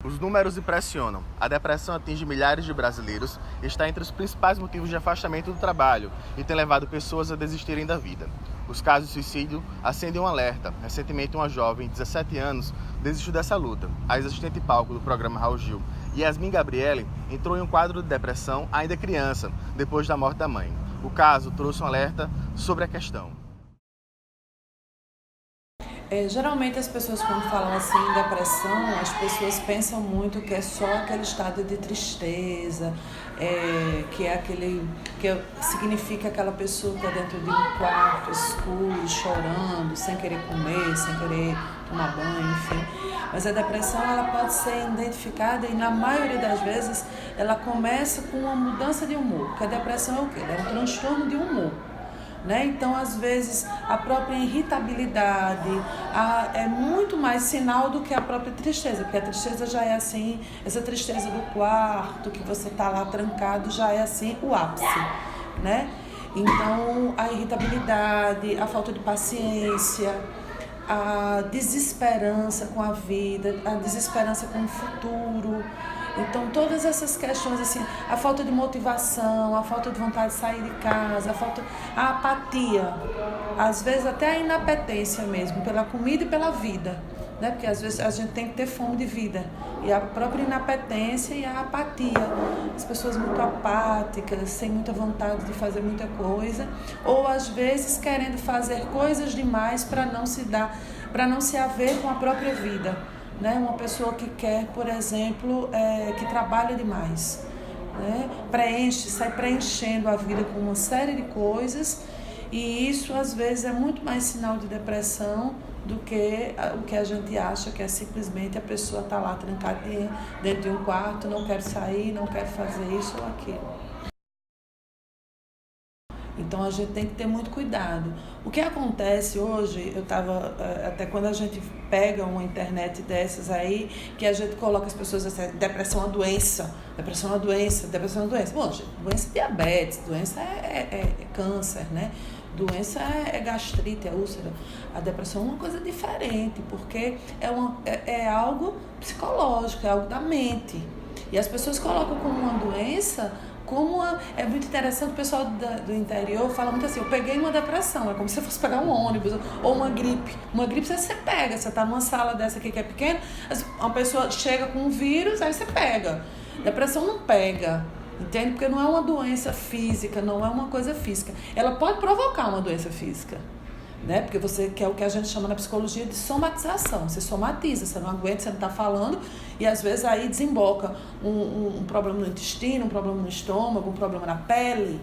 Os números impressionam. A depressão atinge milhares de brasileiros, está entre os principais motivos de afastamento do trabalho e tem levado pessoas a desistirem da vida. Os casos de suicídio acendem um alerta. Recentemente, uma jovem de 17 anos desistiu dessa luta. A ex-assistente de palco do programa Raul Gil, Yasmin Gabriele, entrou em um quadro de depressão ainda criança, depois da morte da mãe. O caso trouxe um alerta sobre a questão. Geralmente as pessoas, quando falam assim em depressão, as pessoas pensam muito que é só aquele estado de tristeza, que significa aquela pessoa que está dentro de um quarto escuro, chorando, sem querer comer, sem querer tomar banho, enfim. Mas a depressão, ela pode ser identificada e na maioria das vezes ela começa com uma mudança de humor, porque a depressão é o quê? É um transtorno de humor. Né? Então, às vezes, a própria irritabilidade é muito mais sinal do que a própria tristeza, porque a tristeza já é assim, essa tristeza do quarto, que você está lá trancado, já é assim o ápice, né? Então, a irritabilidade, a falta de paciência, a desesperança com a vida, a desesperança com o futuro. Então, todas essas questões, assim, a falta de motivação, a falta de vontade de sair de casa, a apatia, às vezes até a inapetência mesmo, pela comida e pela vida, né? Porque às vezes a gente tem que ter fome de vida. E a própria inapetência e a apatia. As pessoas muito apáticas, sem muita vontade de fazer muita coisa, ou às vezes querendo fazer coisas demais para não se haver com a própria vida. Né? Uma pessoa que quer, por exemplo, que trabalha demais, né? Sai preenchendo a vida com uma série de coisas, e isso às vezes é muito mais sinal de depressão do que o que a gente acha que é simplesmente a pessoa estar lá trancada dentro de um quarto, não quer sair, não quer fazer isso ou aquilo. Então a gente tem que ter muito cuidado. O que acontece hoje, até quando a gente pega uma internet dessas aí, que a gente coloca as pessoas assim, depressão é uma doença, depressão é uma doença, depressão é uma doença. Bom, gente, doença é diabetes, doença é câncer, né? Doença é gastrite, é úlcera. A depressão é uma coisa diferente, porque é algo psicológico, é algo da mente. E as pessoas colocam como uma doença. É muito interessante, o pessoal do interior fala muito assim, eu peguei uma depressão, é como se você fosse pegar um ônibus ou uma gripe. Uma gripe você pega, você está numa sala dessa aqui que é pequena, uma pessoa chega com um vírus, aí você pega. Depressão não pega, entende? Porque não é uma doença física, não é uma coisa física. Ela pode provocar uma doença física, né? Porque que é o que a gente chama na psicologia de somatização. Você somatiza, você não aguenta, você não está falando, e às vezes aí desemboca um problema no intestino, um problema no estômago, um problema na pele,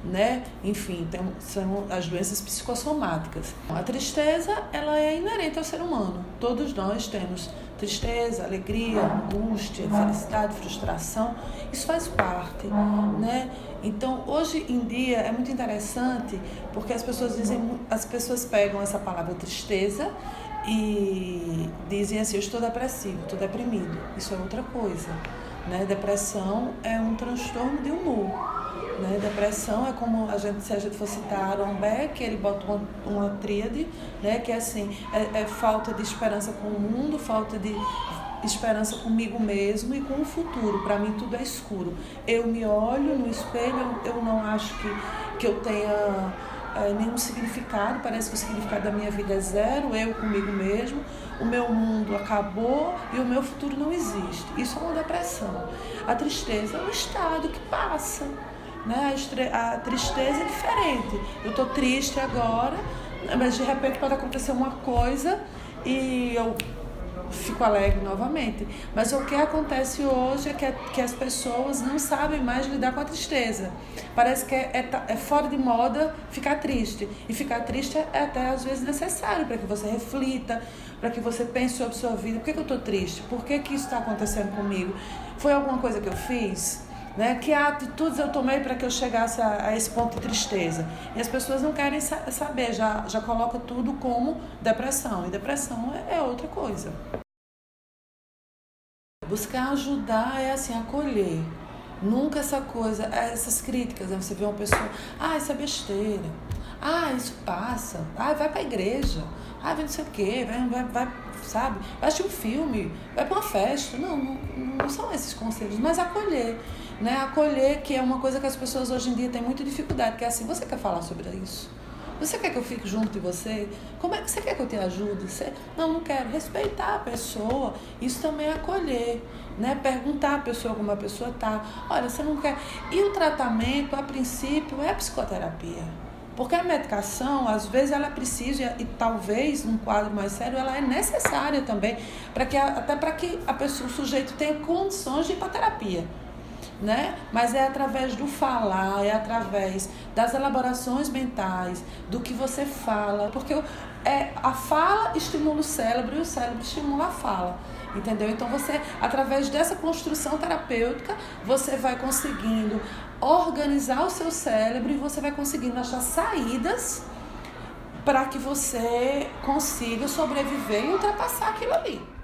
né? Enfim, são as doenças psicossomáticas. A tristeza, ela é inerente ao ser humano. Todos nós temos tristeza, alegria, angústia, felicidade, frustração. Isso faz parte, né? Então, hoje em dia é muito interessante porque as pessoas pegam essa palavra tristeza e dizem assim, eu estou depressivo, estou deprimido. Isso é outra coisa, né? Depressão é um transtorno de humor, né? Depressão é como se a gente fosse citar Aaron Beck, ele bota uma tríade, né? Que é assim, é falta de esperança com o mundo, falta de esperança comigo mesmo e com o futuro. Para mim tudo é escuro. Eu me olho no espelho, eu não acho que eu tenha nenhum significado, parece que o significado da minha vida é zero, eu comigo mesmo, o meu mundo acabou e o meu futuro não existe. Isso é uma depressão. A tristeza é um estado que passa, né? A tristeza é diferente. Eu estou triste agora, mas de repente pode acontecer uma coisa e eu fico alegre novamente. Mas o que acontece hoje é que as pessoas não sabem mais lidar com a tristeza. Parece que é fora de moda ficar triste. E ficar triste é até às vezes necessário para que você reflita, para que você pense sobre a sua vida. Por que eu estou triste? Por que isso está acontecendo comigo? Foi alguma coisa que eu fiz? Né? Que atitudes eu tomei para que eu chegasse a esse ponto de tristeza? E as pessoas não querem saber, já colocam tudo como depressão. E depressão é outra coisa. Buscar ajudar é assim, acolher. Nunca essas críticas, né? Você vê uma pessoa, isso é besteira. Ah, isso passa. Ah, vai pra igreja. Ah, vai não sei o quê. Vai, sabe? Vai assistir um filme. Vai pra uma festa. Não são esses conselhos. Mas acolher. Né? Acolher, que é uma coisa que as pessoas hoje em dia têm muita dificuldade. Que é assim, você quer falar sobre isso? Você quer que eu fique junto de você? Como é que você quer que eu te ajude? Não quero. Respeitar a pessoa. Isso também é acolher. Né? Perguntar a pessoa como a pessoa está. Olha, você não quer... E o tratamento, a princípio, é a psicoterapia. Porque a medicação, às vezes, ela precisa, e talvez, num quadro mais sério, ela é necessária também, até para que a pessoa, o sujeito tenha condições de ir para a terapia. Né? Mas é através do falar, é através das elaborações mentais, do que você fala, porque a fala estimula o cérebro e o cérebro estimula a fala, entendeu? Então você, através dessa construção terapêutica, você vai conseguindo organizar o seu cérebro e você vai conseguindo achar saídas para que você consiga sobreviver e ultrapassar aquilo ali.